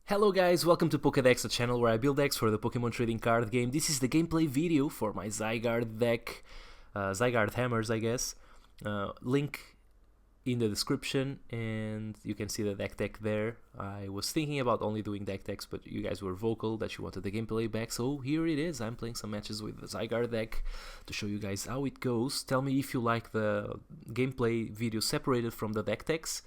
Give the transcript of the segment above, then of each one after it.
Hello guys, welcome to Pokédex, a channel where I build decks for the Pokemon trading card game. This is the gameplay video for my Zygarde deck, Zygarde Hammers I guess. Link in the description and you can see the deck tech there. I was thinking about only doing deck techs, but you guys were vocal that you wanted the gameplay back, so here it is. I'm playing some matches with the Zygarde deck to show you guys how it goes. Tell me if you like the gameplay video separated from the deck techs.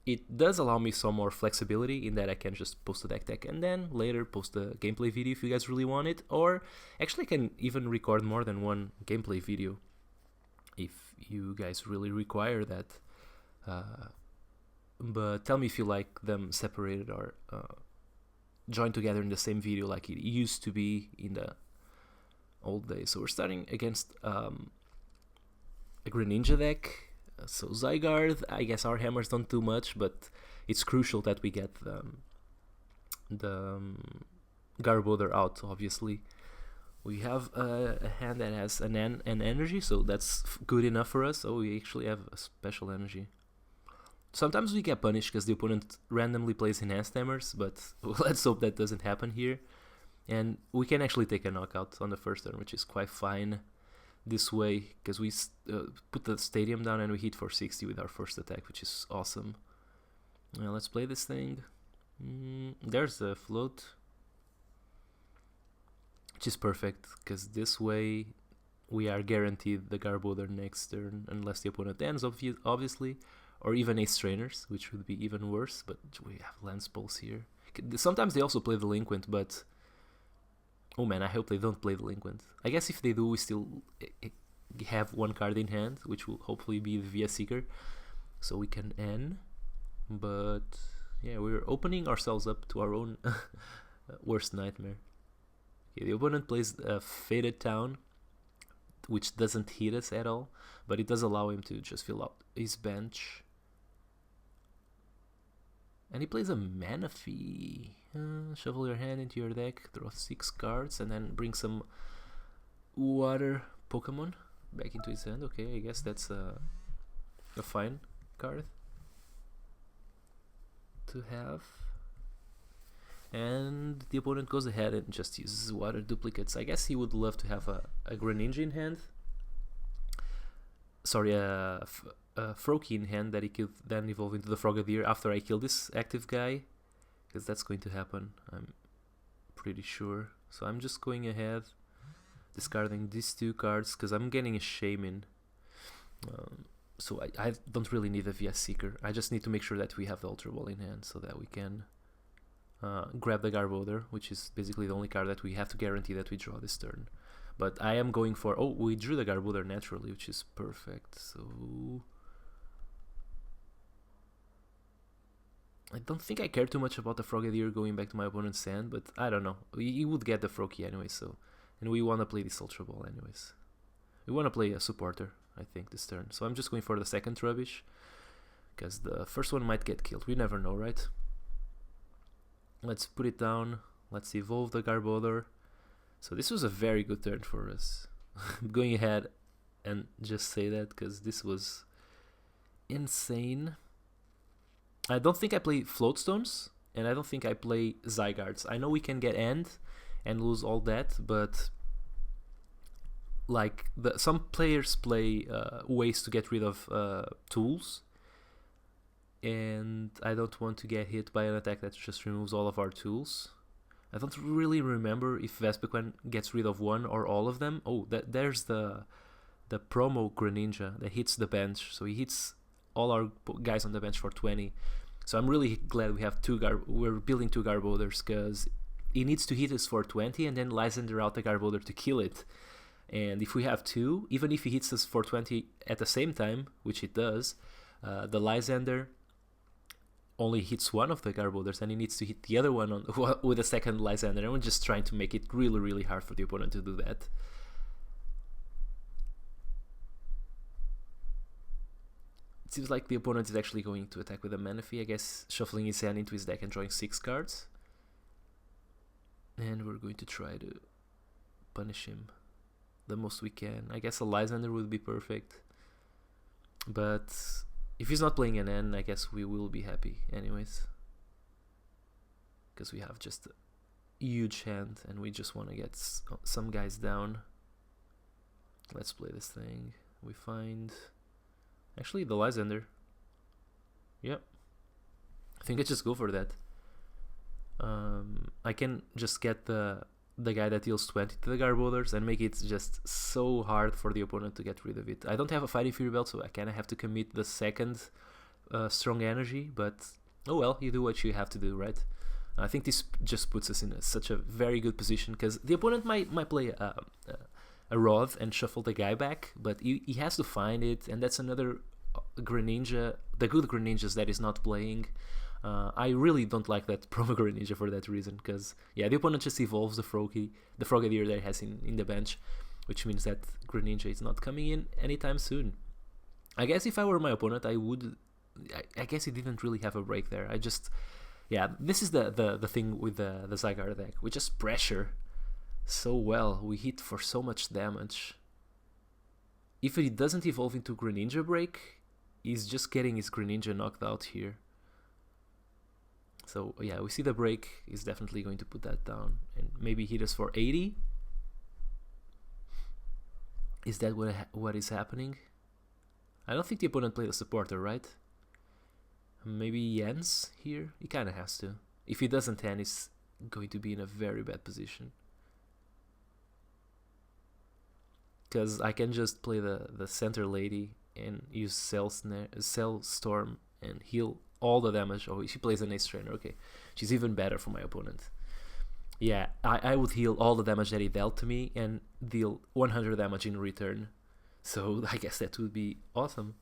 It does allow me some more flexibility in that I can just post the deck tech and then later post the gameplay video if you guys really want it, or actually I can even record more than one gameplay video if you guys really require that. But tell me if you like them separated or joined together in the same video like it used to be in the old days. So we're starting against a Greninja deck. So Zygarde, I guess our hammers don't do much, but it's crucial that we get the Garbodor out, obviously. We have a hand that has an energy, so that's good enough for us. Oh, we actually have a special energy. Sometimes we get punished because the opponent randomly plays enhanced hammers, but let's hope that doesn't happen here. And we can actually take a knockout on the first turn, which is quite fine this way, because we put the stadium down and we hit for 60 with our first attack, which is awesome. Now let's play this thing. There's the float, which is perfect, because this way we are guaranteed the Garbodor next turn, unless the opponent ends, obviously, or even Ace Trainers, which would be even worse, but we have Lance Pulse here. Sometimes they also play Delinquent, but oh man, I hope they don't play Delinquent. I guess if they do, we still have one card in hand, which will hopefully be the Via Seeker, so we can N. But yeah, we're opening ourselves up to our own worst nightmare. Okay, the opponent plays a Faded Town, which doesn't hit us at all, but it does allow him to just fill out his bench. And he plays a Manaphy. Shuffle your hand into your deck, draw 6 cards, and then bring some water Pokemon back into his hand. Okay, I guess that's a fine card to have. And the opponent goes ahead and just uses water duplicates. I guess he would love to have a Greninja in hand. Sorry, a Froakie in hand that he could then evolve into the Frogadier after I kill this active guy, because that's going to happen, I'm pretty sure. So I'm just going ahead, discarding these 2 cards, because I'm getting a Shaman. So I don't really need a VS Seeker. I just need to make sure that we have the Ultra Ball in hand so that we can grab the Garbodor, which is basically the only card that we have to guarantee that we draw this turn. But I am going for... oh, we drew the Garbodor naturally, which is perfect. So I don't think I care too much about the Frogadier going back to my opponent's hand, but I don't know. He would get the Froakie anyway, so... and we want to play this Ultra Ball anyways. We want to play a supporter, I think, this turn. So I'm just going for the second Trubbish, because the first one might get killed. We never know, right? Let's put it down. Let's evolve the Garbodor. So this was a very good turn for us. I'm going ahead and just say that, because this was insane. I don't think I play Floatstones, and I don't think I play Zygardes. I know we can get End and lose all that, but like some players play ways to get rid of tools, and I don't want to get hit by an attack that just removes all of our tools. I don't really remember if Vespiquen gets rid of one or all of them. Oh, there's the promo Greninja that hits the bench, so he hits all our guys on the bench for 20. So I'm really glad we have we're building 2 Garbodors, because he needs to hit us for 20 and then Lysander out the Garbodor to kill it. And if we have 2, even if he hits us for 20 at the same time, which it does, the Lysander only hits one of the Garbodors, and he needs to hit the other one with a second Lysander, and we're just trying to make it really, really hard for the opponent to do that. It seems like the opponent is actually going to attack with a Manaphy, I guess, shuffling his hand into his deck and drawing 6 cards. And we're going to try to punish him the most we can. I guess a Lysander would be perfect, but if he's not playing an N, I guess we will be happy anyways. because we have just a huge hand and we just want to get some guys down. Let's play this thing. We find actually the Lysander. Yep, I think I just go for that. I can just get the guy that deals 20 to the Garbodors and make it just so hard for the opponent to get rid of it. I don't have a Fighting Fury Belt, so I kind of have to commit the second strong energy, but oh well, you do what you have to do, right? I think this just puts us in such a very good position, because the opponent might play a Rod and shuffle the guy back, but he has to find it, and that's another Greninja, the good Greninjas that is not playing. I really don't like that promo Greninja for that reason, because yeah, the opponent just evolves the Frogadier that he has in the bench, which means that Greninja is not coming in anytime soon. I guess if I were my opponent, I would. I guess he didn't really have a break there. Yeah, this is the thing with the Zygarde deck. We just pressure so well. We hit for so much damage. If he doesn't evolve into Greninja break, he's just getting his Greninja knocked out here. So yeah, we see the break is definitely going to put that down and maybe hit us for 80. Is that what is happening? I don't think the opponent played a supporter, right? Maybe Jens here? He kind of has to. If he doesn't, then he's going to be in a very bad position. Because I can just play the center lady and use Cell Storm and heal all the damage. Oh, she plays an Ace Trainer. Okay, she's even better for my opponent. Yeah, I would heal all the damage that he dealt to me and deal 100 damage in return. So I guess that would be awesome.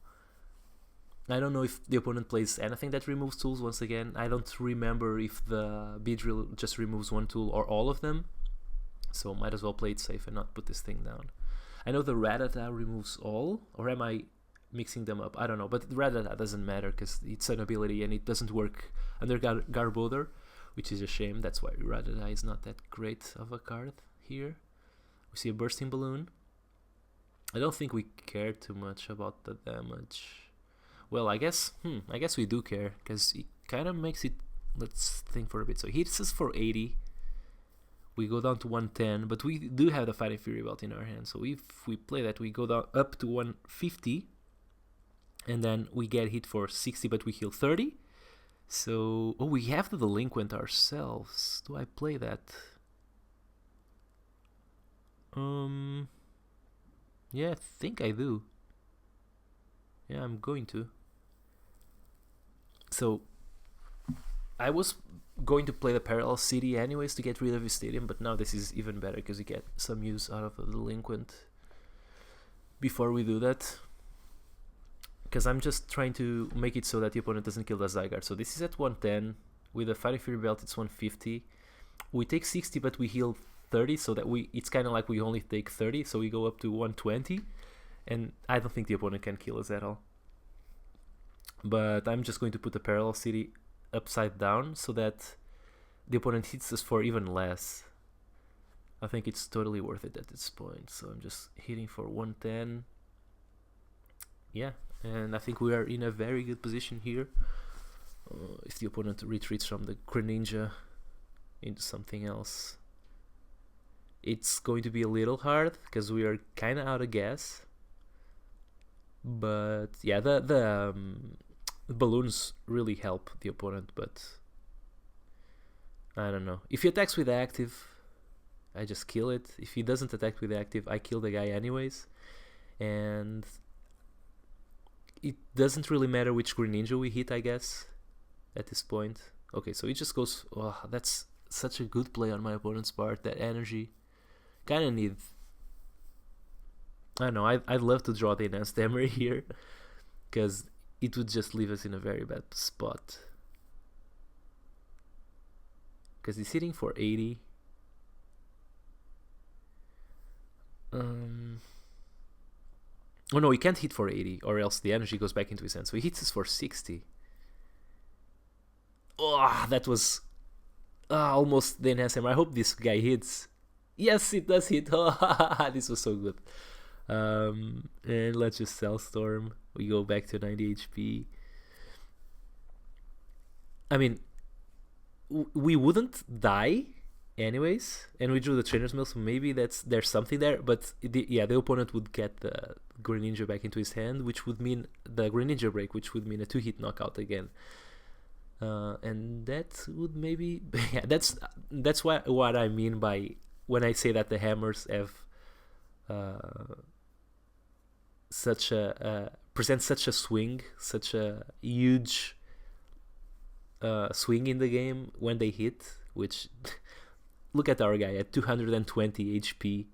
I don't know if the opponent plays anything that removes tools once again. I don't remember if the Beedrill just removes one tool or all of them. So might as well play it safe and not put this thing down. I know the Rattata removes all, or am I mixing them up? I don't know, but the Rattata doesn't matter because it's an ability and it doesn't work under Garbodor, which is a shame. That's why Rattata is not that great of a card here. We see a Bursting Balloon. I don't think we care too much about the damage. Well, I guess we do care, because it kind of makes it. Let's think for a bit. So he hits us for 80. We go down to 110, but we do have the Fighting Fury Belt in our hand. So if we play that, we go down up to 150, and then we get hit for 60, but we heal 30. So we have the Delinquent ourselves. Do I play that? Yeah, I think I do. Yeah, I'm going to. So I was going to play the Parallel City anyways to get rid of his stadium, but now this is even better because we get some use out of the Delinquent before we do that. Because I'm just trying to make it so that the opponent doesn't kill the Zygarde. So this is at 110. With the Fighting Fury Belt, it's 150. We take 60, but we heal 30, so that it's kind of like we only take 30, so we go up to 120. And I don't think the opponent can kill us at all. But I'm just going to put the Parallel City upside down so that the opponent hits us for even less. I think it's totally worth it at this point. So I'm just hitting for 110. Yeah, and I think we are in a very good position here. If the opponent retreats from the Greninja into something else, it's going to be a little hard because we are kind of out of gas. But yeah, the balloons really help the opponent, but I don't know. If he attacks with active, I just kill it. If he doesn't attack with active, I kill the guy anyways. And it doesn't really matter which Greninja we hit, I guess, at this point. Okay, so he just goes... Oh, that's such a good play on my opponent's part, that energy. Kind of need... I don't know, I'd love to draw the Enhanced Emery here, because it would just leave us in a very bad spot. Because he's hitting for 80. Oh no, he can't hit for 80, or else the energy goes back into his hand. So he hits us for 60. Oh, that was almost the Enhanced Emery. I hope this guy hits. Yes, it does hit. Oh, this was so good. And let's just Cell Storm. We go back to 90 HP. I mean, we wouldn't die anyways, and we drew the trainer's mail, so maybe there's something there. But the opponent would get the Greninja back into his hand, which would mean the Greninja break, which would mean a 2-hit knockout again. And that would maybe yeah, that's what I mean by when I say that the hammers have such a present such a swing, such a huge swing in the game when they hit. Which look at our guy at 220 HP.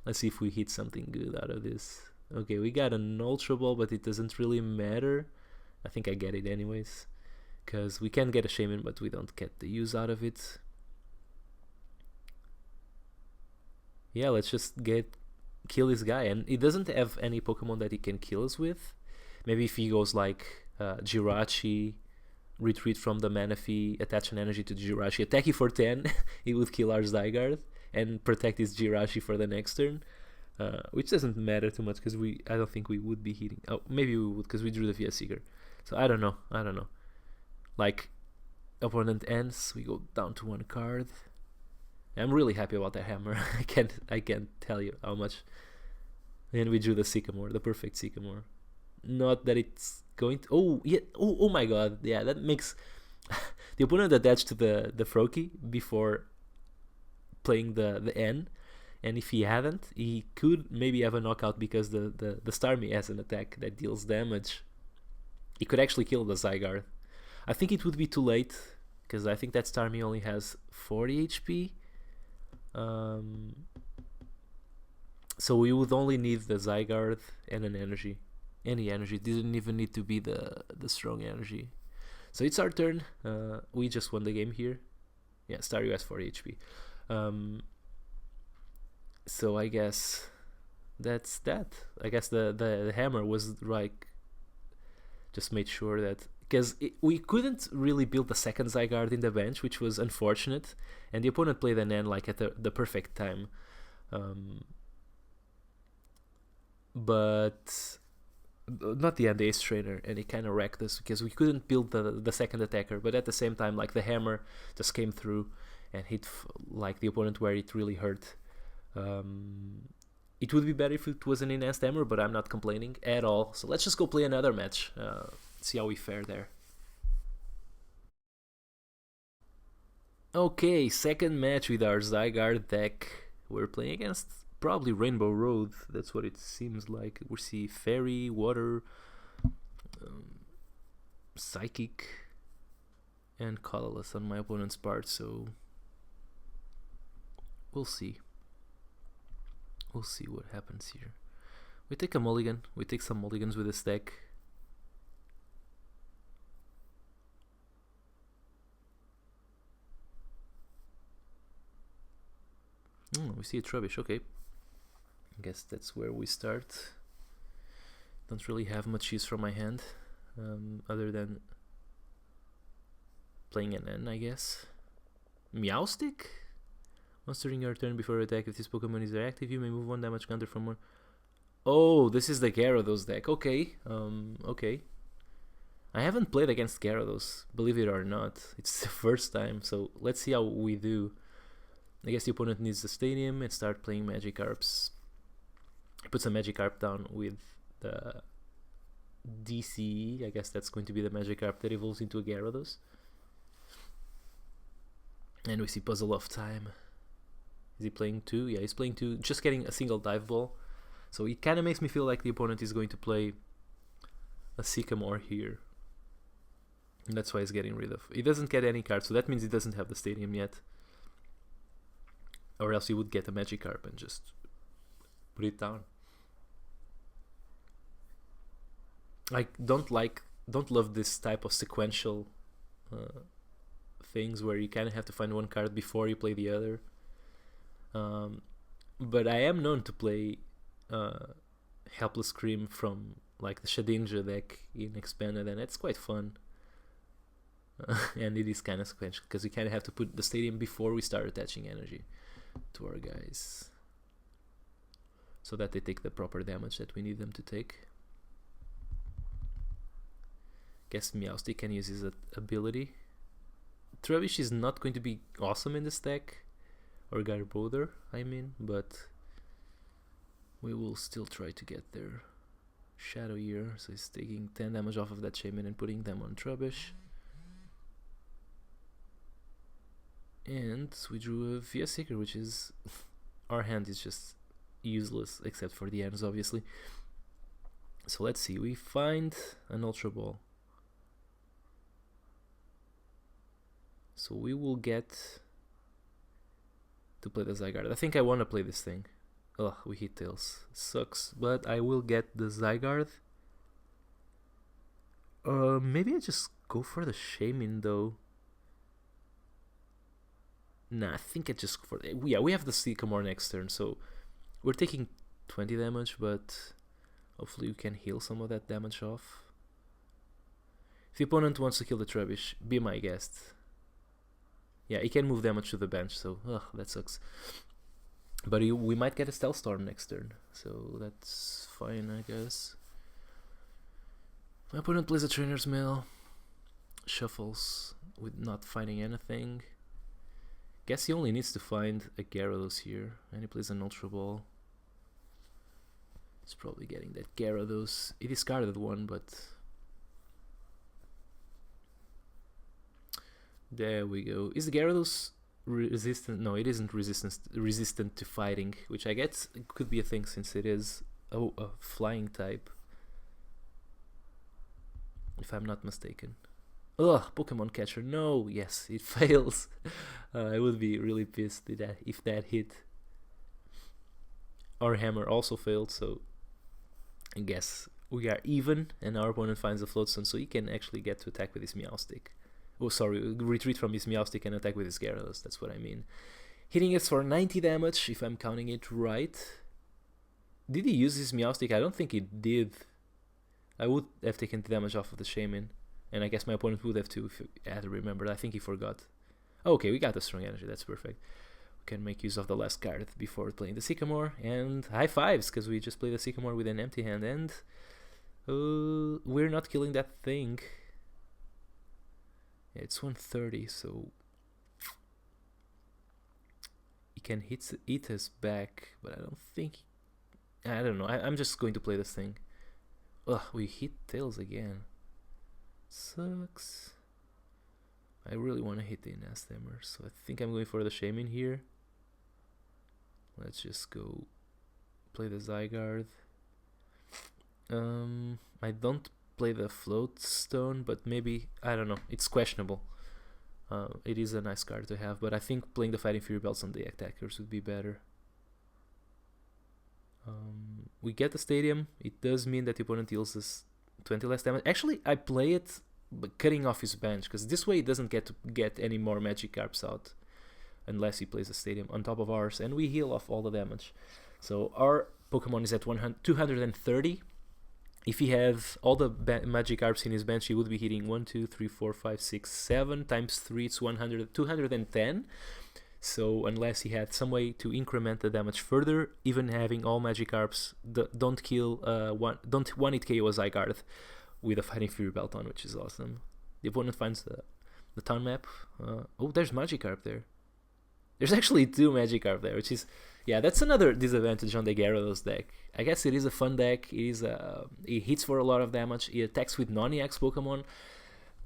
Let's see if we hit something good out of this. Okay, we got an Ultra Ball, but it doesn't really matter. I think I get it anyways, because we can get a Shaman, but we don't get the use out of it. Yeah, let's just kill this guy. And he doesn't have any Pokemon that he can kill us with. Maybe if he goes like Jirachi, retreat from the Manaphy, attach an energy to Jirachi, attack you for 10, he would kill our Zygarde and protect his Jirachi for the next turn. Which doesn't matter too much because I don't think we would be hitting. Oh, maybe we would because we drew the VS Seeker. So I don't know. Like, opponent ends, we go down to 1 card. I'm really happy about that hammer. I can't tell you how much. And we drew the Sycamore, the perfect Sycamore. Not that it's going to. Oh yeah. Oh my God. Yeah, that makes the opponent attached to the Froakie before playing the N. And if he hadn't, he could maybe have a knockout because the Starmie has an attack that deals damage. He could actually kill the Zygarde. I think it would be too late because I think that Starmie only has 40 HP. So we would only need the Zygarde and an energy. Any energy. It didn't even need to be the strong energy. So it's our turn. We just won the game here. Yeah, Staryu has 40 HP. So I guess that's that. I guess the hammer was like just made sure that because we couldn't really build the second Zygarde in the bench, which was unfortunate, and the opponent played an N like at the perfect time. But not the end, the Ace Trainer, and it kind of wrecked us because we couldn't build the second attacker. But at the same time, like the hammer just came through and hit like the opponent where it really hurt. It would be better if it was an enhanced hammer, but I'm not complaining at all. So let's just go play another match. See how we fare there. Okay, second match with our Zygarde deck. We're playing against probably Rainbow Road. That's what it seems like. We see Fairy, Water, Psychic, and Colorless on my opponent's part. So we'll see. We'll see what happens here. We take a mulligan. We take some mulligans with this deck. We see a Trubbish. Okay. I guess that's where we start. Don't really have much use from my hand, other than playing an N, I guess. Meowstic? Once during your turn before attack, if this Pokemon is active, you may move 1 damage counter from one. Oh, this is the Gyarados deck. Okay, okay. I haven't played against Gyarados, believe it or not. It's the first time, so let's see how we do. I guess the opponent needs the Stadium and start playing Magikarps. Put some Magikarp down with the DCE. I guess that's going to be the Magikarp that evolves into a Gyarados. And we see Puzzle of Time. Is he playing 2? Yeah, he's playing 2. Just getting a single Dive Ball. So it kind of makes me feel like the opponent is going to play a Sycamore here. And that's why he's getting rid of. He doesn't get any cards, so that means he doesn't have the Stadium yet. Or else he would get a Magikarp and just put it down. I don't love this type of sequential things where you kind of have to find one card before you play the other. But I am known to play Helpless Scream from like the Shedinja deck in Expanded, and it's quite fun. And it is kind of sequential because we kind of have to put the Stadium before we start attaching energy to our guys, so that they take the proper damage that we need them to take. Guess Meowstic can use his ability. Trubbish is not going to be awesome in this deck, or Garbodor, I mean, but we will still try to get there. Shadow Year, so he's taking 10 damage off of that Shaman and putting them on Trubbish. And we drew a Via Seeker, which is... our hand is just useless, except for the ends, obviously. So let's see, we find an Ultra Ball. So we will get to play the Zygarde. I think I want to play this thing. Ugh, we hit Tails. Sucks, but I will get the Zygarde. Maybe I just go for the Shaman though. Nah, I think I just for yeah, we have the Sycamore next turn, so we're taking 20 damage, but hopefully we can heal some of that damage off. If the opponent wants to kill the Trubbish, be my guest. Yeah, he can move damage to the bench, so ugh, that sucks. But we might get a Stealth Storm next turn, so that's fine, I guess. My opponent plays a Trainer's Mail, shuffles with not finding anything. Guess he only needs to find a Gyarados here, and he plays an Ultra Ball. He's probably getting that Gyarados. He discarded one, but... there we go. Is the Gyarados resistant? No, it isn't resistant to fighting, which I guess could be a thing since it is a flying type, if I'm not mistaken. Ugh, Pokemon Catcher, no, yes, it fails. I would be really pissed if that hit. Our Hammer also failed, so I guess we are even, and our opponent finds a Floatstone, so he can actually get to attack with his Meowstic. Oh, sorry, retreat from his Meowstic and attack with his Gyarados, that's what I mean. Hitting us for 90 damage, if I'm counting it right. Did he use his Meowstic? I don't think he did. I would have taken the damage off of the Shaman, and I guess my opponent would have too if I had remembered. I think he forgot. Okay, we got the Strong Energy, that's perfect. We can make use of the last card before playing the Sycamore, and high fives, because we just played the Sycamore with an empty hand, and we're not killing that thing. Yeah, it's 130, so he can hit us back, but I don't think... I don't know, I'm just going to play this thing. Ugh, we hit Tails again. Sucks. I really want to hit the Nastammer, so I think I'm going for the Shaman here. Let's just go play the Zygarde. I don't play the Floatstone, but maybe, I don't know, it's questionable. It is a nice card to have, but I think playing the Fighting Fury Belts on the attackers would be better. We get the Stadium. It does mean that the opponent deals us 20 less damage. Actually, I play it cutting off his bench, because this way he doesn't get any more Magikarps out unless he plays a Stadium on top of ours, and we heal off all the damage. So our Pokemon is at 230. If he had all the Magikarps in his bench, he would be hitting 1, 2, 3, 4, 5, 6, 7 times 3. It's 210. So unless he had some way to increment the damage further, even having all Magikarps, don't one-hit KO a Zygarde with a Fighting Fury Belt on, which is awesome. The opponent finds the town map. Oh, there's Magikarp there. There's actually 2 Magikarp there, which is... yeah, that's another disadvantage on the Gyarados deck. I guess it is a fun deck. It hits for a lot of damage. It attacks with non-EX Pokemon,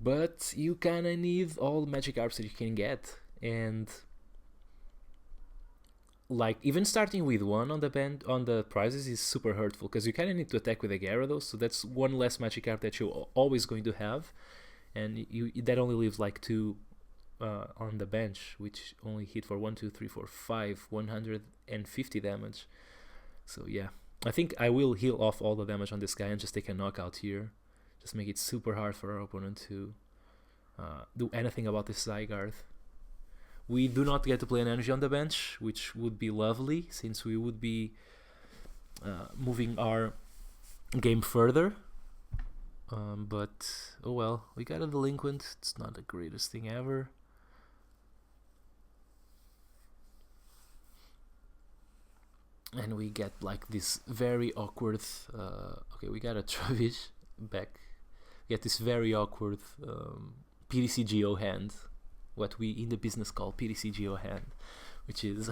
but you kind of need all the Magikarps that you can get. And like even starting with 1 on the prizes is super hurtful, because you kind of need to attack with a Gyarados. So that's 1 less Magikarp that you're always going to have, and that only leaves like 2. On the bench, which only hit for 1, 2, 3, 4, 5, 150 damage. So yeah, I think I will heal off all the damage on this guy and just take a knockout here. Just make it super hard for our opponent to do anything about this Zygarde. We do not get to play an energy on the bench, which would be lovely, since we would be moving our game further. But oh well, we got a Delinquent. It's not the greatest thing ever. And we get like this very awkward... okay, we got a Trubbish back. We get this very awkward PDCGO hand. what we in the business call PTCGO hand, which is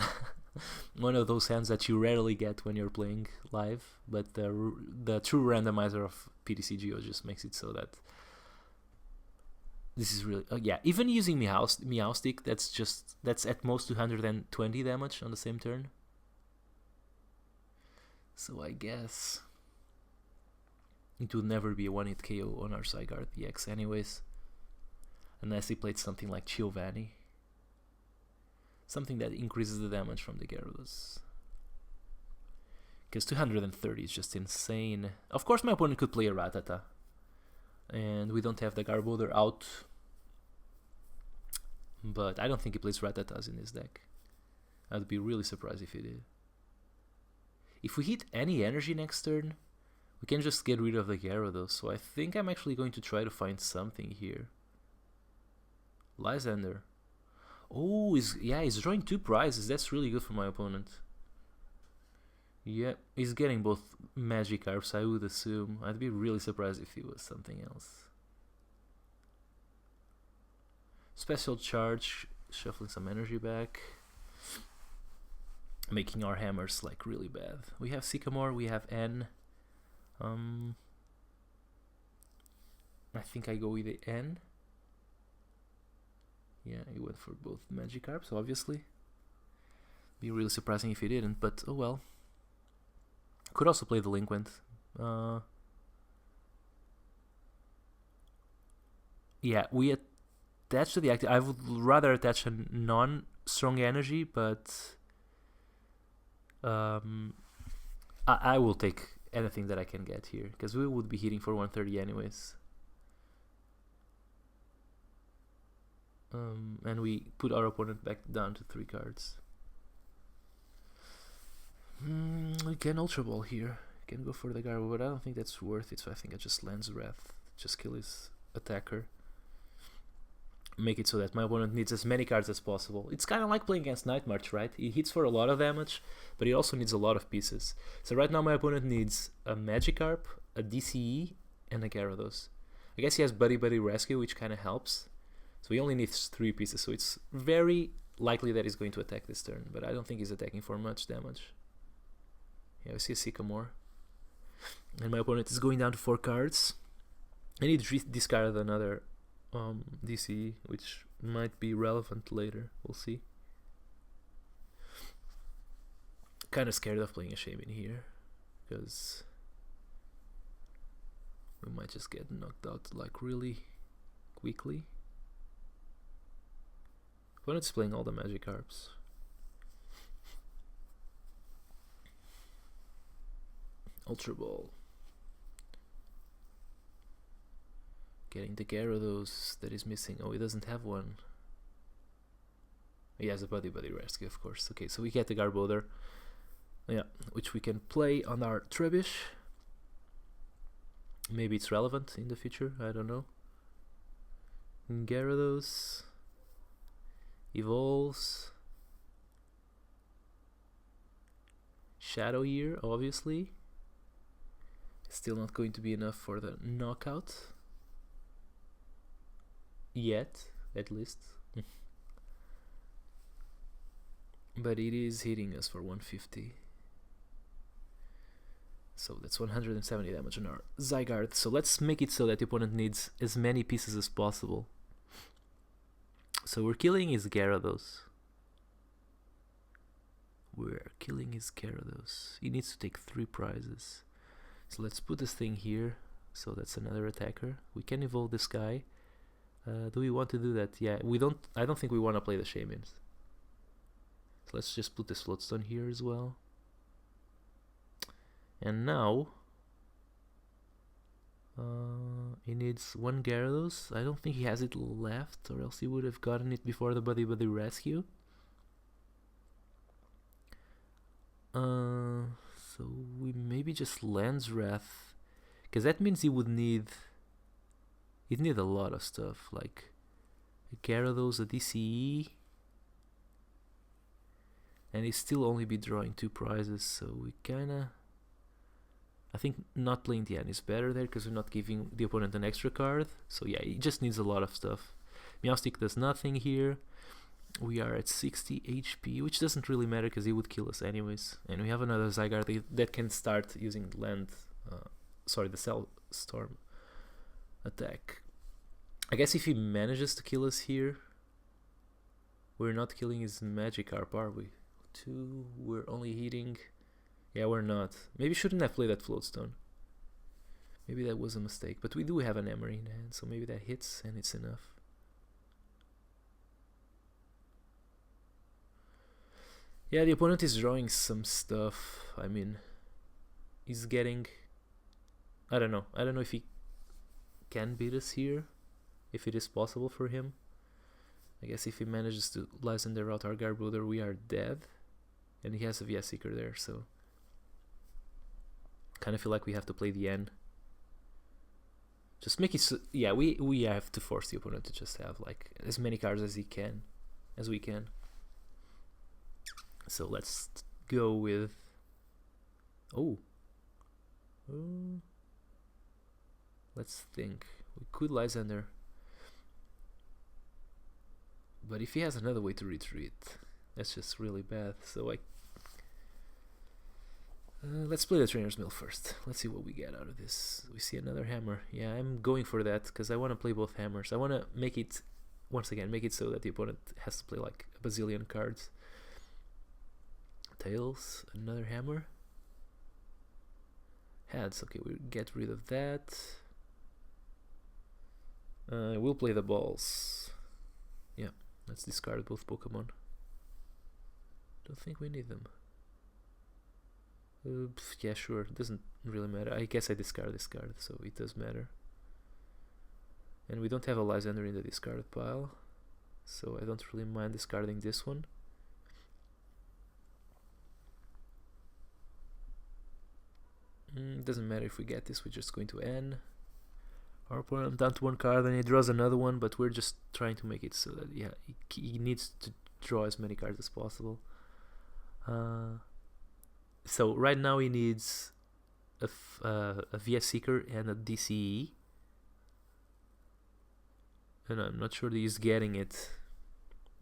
one of those hands that you rarely get when you're playing live, but the true randomizer of PTCGO just makes it so that this is really yeah. Even using Meowstic, that's at most 220 damage on the same turn. So I guess it would never be a one-hit KO on our Zygarde EX anyways, unless he played something like Giovanni, something that increases the damage from the Gyarados. Because 230 is just insane. Of course my opponent could play a Rattata, and we don't have the Garbodor out, but I don't think he plays Rattatas in this deck. I'd be really surprised if he did. If we hit any energy next turn, we can just get rid of the Gyarados, so I think I'm actually going to try to find something here. Lysander. Oh, he's drawing 2 prizes. That's really good for my opponent. Yeah, he's getting both Magikarps, I would assume. I'd be really surprised if it was something else. Special charge, shuffling some energy back, making our hammers like really bad. We have Sycamore, we have N. I think I go with the N. Yeah, he went for both Magikarps, obviously. Be really surprising if he didn't, but oh well. Could also play Delinquent. Yeah, we attach to the active. I would rather attach a non-strong energy, but I will take anything that I can get here, because we would be hitting for 130 anyways. And we put our opponent back down to 3 cards. We can Ultra Ball here. Can go for the Garbo, but I don't think that's worth it, so I think I just Lens Wrath. Just kill his attacker. Make it so that my opponent needs as many cards as possible. It's kind of like playing against Night March, right? He hits for a lot of damage, but he also needs a lot of pieces. So right now my opponent needs a Magikarp, a DCE, and a Gyarados. I guess he has Buddy Buddy Rescue, which kind of helps. So he only needs 3 pieces, so it's very likely that he's going to attack this turn, but I don't think he's attacking for much damage. Yeah, I see a Sycamore. And my opponent is going down to 4 cards. I need to discard another DCE, which might be relevant later. We'll see. Kind of scared of playing a Shaman here, because we might just get knocked out like really quickly. Opponent's playing all the Magikarps. Ultra Ball. Getting the Gyarados that is missing. Oh, he doesn't have one. He has a Buddy Buddy Rescue, of course. Okay, so we get the Garbodor. Yeah, which we can play on our Trubbish. Maybe it's relevant in the future, I don't know. Gyarados evolves. Shadow here, obviously. Still not going to be enough for the knockout. Yet, at least. But it is hitting us for 150. So that's 170 damage on our Zygarde. So let's make it so that the opponent needs as many pieces as possible. So we're killing his Gyarados. He needs to take 3 prizes. So let's put this thing here. So that's another attacker. We can evolve this guy. Do we want to do that? Yeah, we don't. I don't think we want to play the Shamans. So let's just put this Floatstone here as well. And now he needs 1 Gyarados. I don't think he has it left, or else he would have gotten it before the Buddy Buddy Rescue. So we maybe just Lens Wrath, because that means he would need. He'd need a lot of stuff, like a Gyarados, a DCE, and he'd still only be drawing 2 prizes. So we kinda. I think not playing the N is better there, because we're not giving the opponent an extra card. So yeah, he just needs a lot of stuff. Meowstic does nothing here. We are at 60 HP, which doesn't really matter because he would kill us anyways. And we have another Zygarde that can start using the Cell Storm attack. I guess if he manages to kill us here, we're not killing his Magikarp, are we? 2, we're only hitting... Yeah, we're not. Maybe shouldn't have played that Floatstone. Maybe that was a mistake. But we do have an Emery in hand, so maybe that hits and it's enough. Yeah, the opponent is drawing some stuff. I mean, he's getting... I don't know if he can beat us here. If it is possible for him. I guess if he manages to Lysander out our Garbodor, we are dead. And he has a VS Seeker there, so... kind of feel like we have to play the N. Just make it so... Yeah, we have to force the opponent to just have like as many cards as we can. So let's go with... let's think. We could Lysander. But if he has another way to retreat, that's just really bad. So let's play the Trainer's Mill first. Let's see what we get out of this. We see another hammer. Yeah, I'm going for that because I want to play both hammers. I want to make it, once again, make it so that the opponent has to play like a bazillion cards. Tails, another hammer. Heads, okay, we'll get rid of that. We'll play the balls. Yeah, let's discard both Pokemon. Don't think we need them. Yeah, sure, doesn't really matter. I guess I discard this card, so it does matter. And we don't have a Lysander in the discarded pile, so I don't really mind discarding this one. Doesn't matter if we get this, we're just going to N. Our opponent down to one card and he draws another one, but we're just trying to make it so that, yeah, he needs to draw as many cards as possible. So right now he needs a VS Seeker and a DCE. And I'm not sure that he's getting it.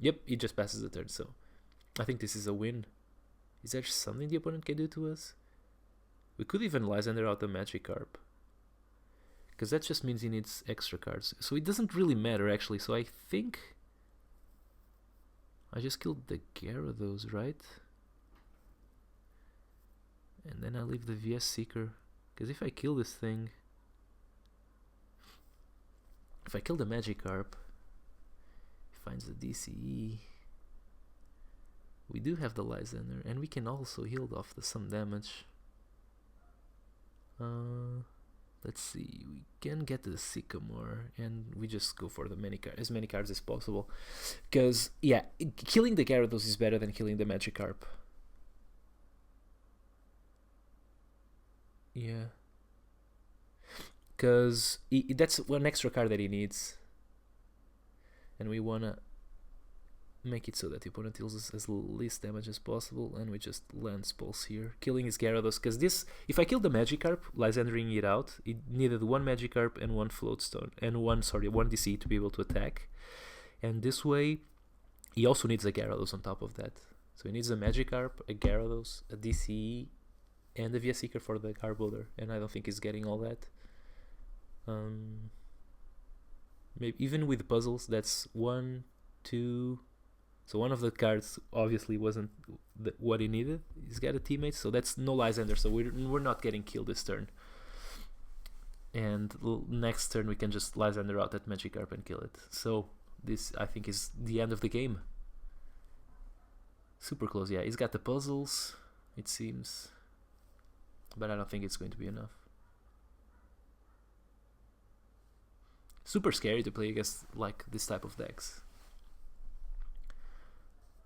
Yep, he just passes the turn, so I think this is a win. Is there something the opponent can do to us? We could even Lysander out the Magikarp, because that just means he needs extra cards. So it doesn't really matter actually, so I think I just killed the Gyarados, right? And then I leave the VS Seeker, because if I kill this thing, if I kill the Magikarp, he finds the DCE. We do have the Lysander, and we can also heal off some damage. Let's see, we can get the Sycamore, and we just go for the as many cards as possible. Because, yeah, killing the Gyarados is better than killing the Magikarp. Yeah. Because that's one extra card that he needs. And we want to make it so that the opponent deals as least damage as possible, and we just Lance Pulse here, killing his Gyarados, because this, if I kill the Magikarp, Lysandering it out, it needed one Magikarp and one Floatstone, and one DC to be able to attack, and this way, he also needs a Gyarados on top of that, so he needs a Magikarp, a Gyarados, a DCE, and a VS Seeker for the Garbodor, and I don't think he's getting all that. Maybe even with puzzles, that's 1, 2... So one of the cards obviously wasn't what he needed. He's got a teammate, so that's no Lysander, so we're not getting killed this turn. And next turn we can just Lysander out that Magikarp and kill it. So this, I think, is the end of the game. Super close, yeah. He's got the puzzles, it seems. But I don't think it's going to be enough. Super scary to play against like this type of decks.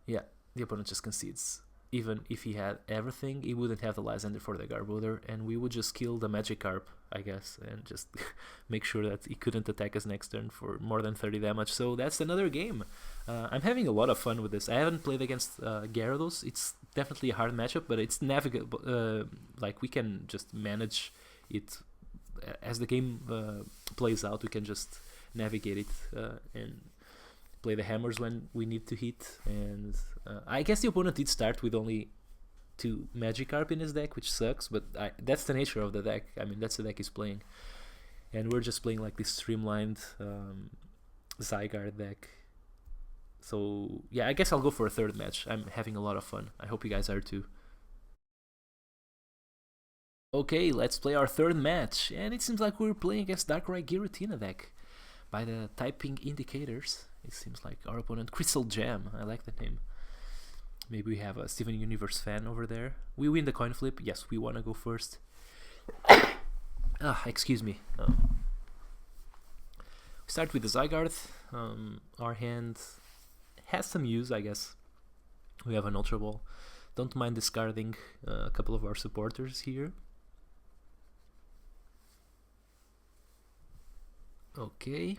Yeah, the opponent just concedes. Even if he had everything, he wouldn't have the Lysander for the Garbodor, and we would just kill the Magikarp, I guess, and just make sure that he couldn't attack us next turn for more than 30 damage. So that's another game. I'm having a lot of fun with this. I haven't played against Gyarados. It's definitely a hard matchup, but it's navigable. Like, we can just manage it as the game plays out. We can just navigate it and play the hammers when we need to hit. And I guess the opponent did start with only 2 Magikarp in his deck, which sucks, but that's the nature of the deck. I mean, that's the deck he's playing. And we're just playing like this streamlined Zygarde deck. So yeah, I guess I'll go for a third match. I'm having a lot of fun. I hope you guys are too. Okay, let's play our third match. And it seems like we're playing against Darkrai Giratina deck. By the typing indicators, it seems like our opponent Crystal Jam. I like the name. Maybe we have a Steven Universe fan over there. We win the coin flip. Yes, we want to go first. Excuse me. We start with the Zygarde. Our hand has some use, I guess. We have an Ultra Ball. Don't mind discarding a couple of our supporters here. Okay.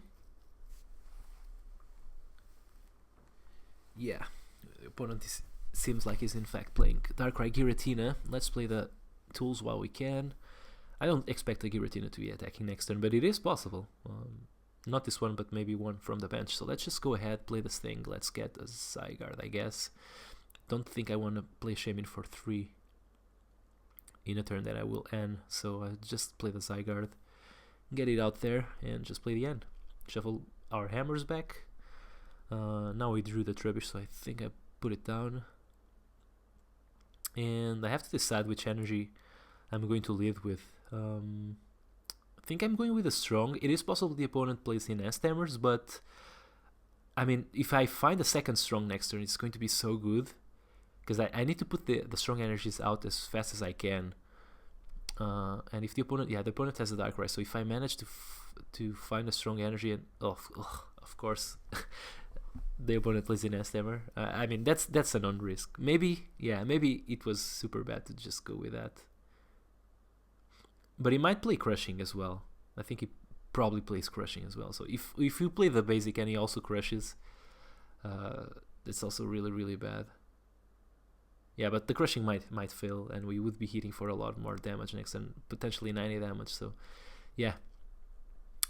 Yeah, the opponent seems like he's in fact playing Darkrai Giratina. Let's play the tools while we can. I don't expect the Giratina to be attacking next turn, but it is possible. Not this one, but maybe one from the bench. So let's just go ahead, play this thing. Let's get a Zygarde, I guess. Don't think I want to play Shaman for 3 in a turn that I will end. So I just play the Zygarde, get it out there, and just play the end. Shuffle our hammers back. Now we drew the Trebuch, so I think I put it down. And I have to decide which energy I'm going to lead with. I think I'm going with a strong. It is possible the opponent plays in S-Hammers, but I mean, if I find a second strong next turn, it's going to be so good. Because I need to put the strong energies out as fast as I can. And if the opponent, the opponent has a Darkrai, so if I manage to find a strong energy, and of course, the opponent plays in S-Hammer. I mean, that's a non-risk. Maybe it was super bad to just go with that. But he might play Crushing as well. I think he probably plays Crushing as well. So if you play the basic and he also crushes, it's also really, really bad. Yeah, but the Crushing might fail, and we would be hitting for a lot more damage next turn, potentially 90 damage. So yeah,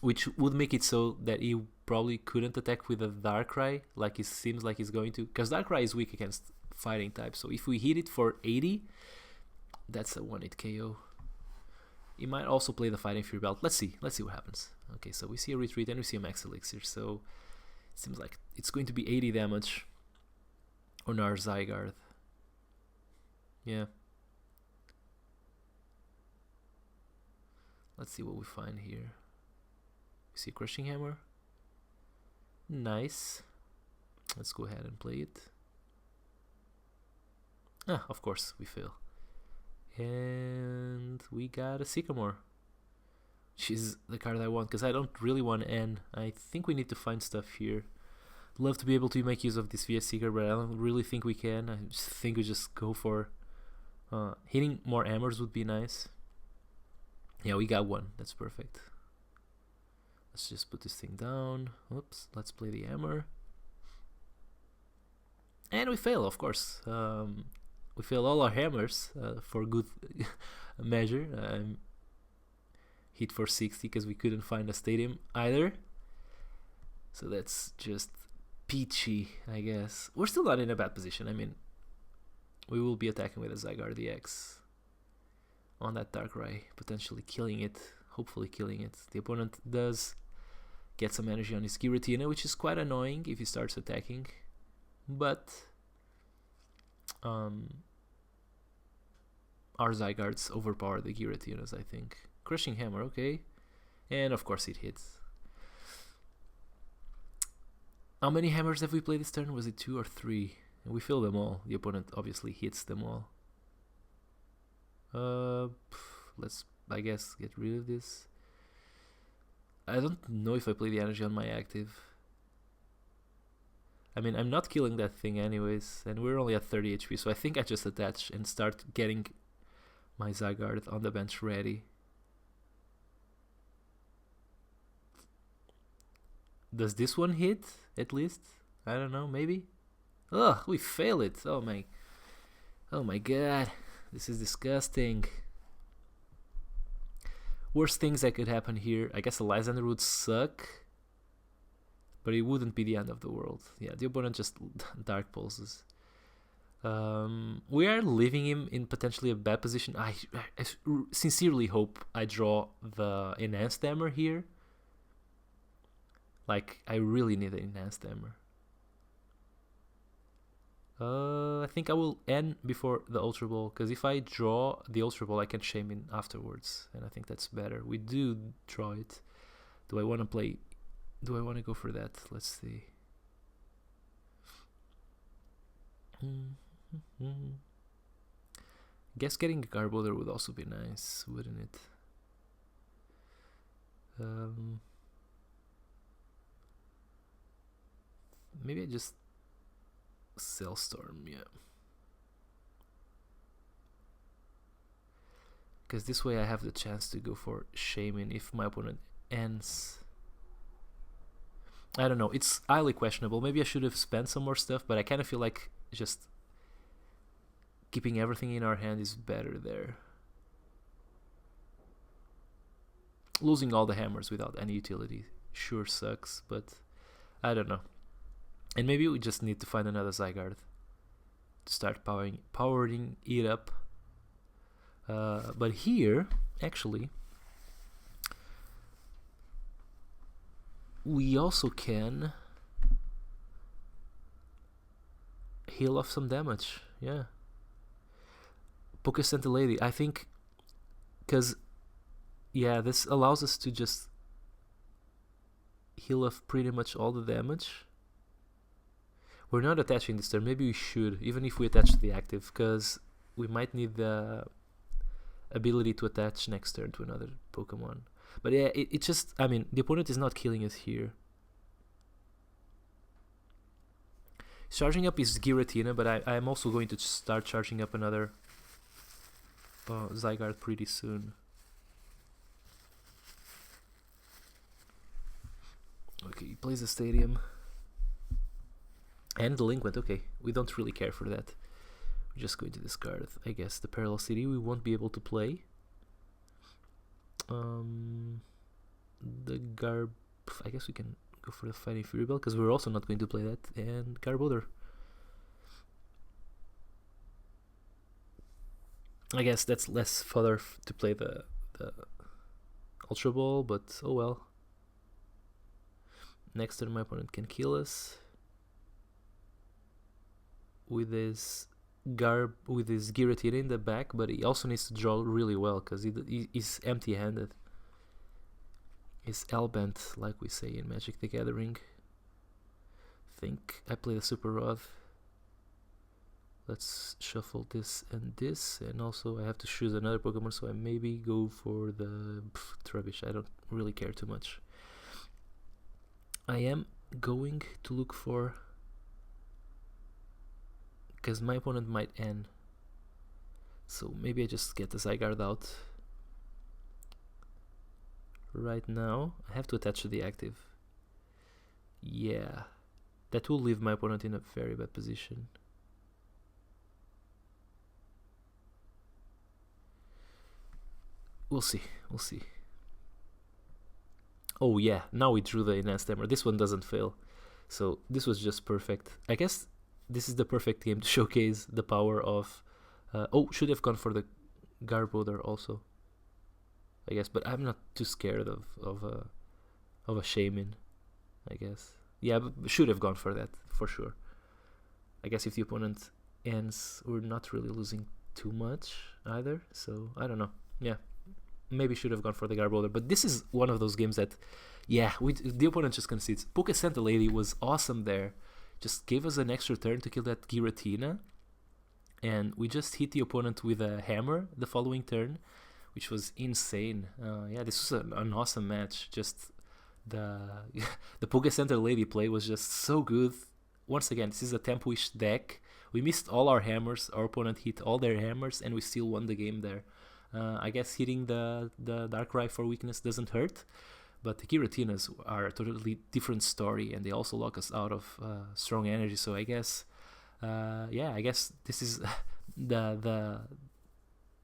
which would make it so that he probably couldn't attack with a Darkrai like it seems like he's going to, because Darkrai is weak against fighting type. So if we hit it for 80, that's a 1-hit KO. He might also play the Fighting Fury Belt. Let's see what happens. Okay, so we see a retreat and we see a Max Elixir. So it seems like it's going to be 80 damage on our Zygarde. Yeah. Let's see what we find here. We see a Crushing Hammer. Nice. Let's go ahead and play it. Of course, we fail. And we got a Sycamore. She's the card I want, because I don't really want N. I think we need to find stuff here. Love to be able to make use of this VS Seeker, but I don't really think we can. I just think we just go for hitting more hammers would be nice. Yeah, we got one. That's perfect. Let's just put this thing down. Oops, let's play the hammer. And we fail, of course. We fail all our hammers for good measure. Hit for 60 because we couldn't find a stadium either. So that's just peachy, I guess. We're still not in a bad position. I mean, we will be attacking with a Zygarde DX on that Darkrai, potentially killing it, hopefully killing it. The opponent does get some energy on his Giratina, which is quite annoying if he starts attacking. But our Zygardes overpower the Giratinas, I think. Crushing Hammer, okay. And of course it hits. How many hammers have we played this turn? Was it 2 or 3? And we fill them all. The opponent obviously hits them all. Let's, I guess, get rid of this. I don't know if I play the energy on my active. I mean, I'm not killing that thing anyways, and we're only at 30 HP, so I think I just attach and start getting my Zygarde on the bench ready. Does this one hit, at least? I don't know, maybe? Ugh, we fail it! Oh my god, this is disgusting. Worst things that could happen here. I guess a Lysander would suck. but it wouldn't be the end of the world. Yeah, the opponent just Dark Pulses. We are leaving him in potentially a bad position. I sincerely hope I draw the Enhanced Hammer here. Like, I really need an Enhanced Hammer. I think I will end before the Ultra Ball, because if I draw the Ultra Ball, I can shame in afterwards, and I think that's better. We do draw it. Do I want to play? Do I want to go for that? Let's see. Guess getting a Garbodor would also be nice, wouldn't it? Maybe I just Cellstorm, yeah. Because this way I have the chance to go for Shaman if my opponent ends. I don't know, it's highly questionable. Maybe I should have spent some more stuff, but I kind of feel like just keeping everything in our hand is better there. Losing all the hammers without any utility sure sucks, but I don't know. And maybe we just need to find another Zygarde to start powering it up. But here, actually, we also can heal off some damage. Yeah. Poke Lady, I think, because, yeah, this allows us to just heal off pretty much all the damage. We're not attaching this turn. Maybe we should, even if we attach the active, because we might need the ability to attach next turn to another Pokemon. But yeah, it just, I mean, the opponent is not killing us here. Charging up is Giratina, but I'm also going to start charging up another Zygarde pretty soon. Okay, he plays the Stadium. And Delinquent, okay. We don't really care for that. We're just going to discard, I guess, the Parallel City we won't be able to play. I guess we can go for the Fighting Fury Bell, because we're also not going to play that. And Garbodor. I guess that's less fodder to play the Ultra Ball, but oh well. Next turn my opponent can kill us with his Giratina in the back, but he also needs to draw really well because he's empty-handed. He's hellbent, like we say in Magic the Gathering. Think I play the Super Rod. Let's shuffle this, and also I have to choose another Pokemon, so I maybe go for the Trubbish. I don't really care too much. I am going to look for, because my opponent might end, so maybe I just get the Zygarde out. Right now I have to attach to the active. Yeah, that will leave my opponent in a very bad position. We'll see. Oh yeah, now we drew the Enhanced Hammer. This one doesn't fail, so this was just perfect. I guess this is the perfect game to showcase the power of should have gone for the Garbodor also, I guess, but I'm not too scared of a Shaman, I guess. Yeah, but should have gone for that for sure. I guess if the opponent ends, we're not really losing too much either, so I don't know. Yeah, maybe should have gone for the Garbodor, but this is one of those games that, yeah, the opponent just concedes. Poke Lady was awesome there. Just gave us an extra turn to kill that Giratina, and we just hit the opponent with a hammer the following turn, which was insane. Yeah, this was an awesome match. Just the Poke Lady play was just so good. Once again, this is a Tempo-ish deck. We missed all our hammers. Our opponent hit all their hammers, and we still won the game there. I guess hitting the Darkrai for weakness doesn't hurt, but the Giratinas are a totally different story, and they also lock us out of strong energy. So I guess, yeah, I guess this is the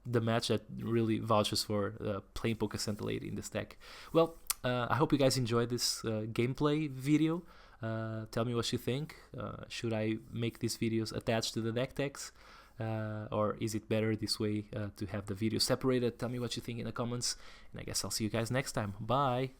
match that really vouches for playing Poke Lady in this deck. Well, I hope you guys enjoyed this gameplay video. Tell me what you think. Should I make these videos attached to the deck text? Or is it better this way to have the video separated? Tell me what you think in the comments, and I guess I'll see you guys next time. Bye!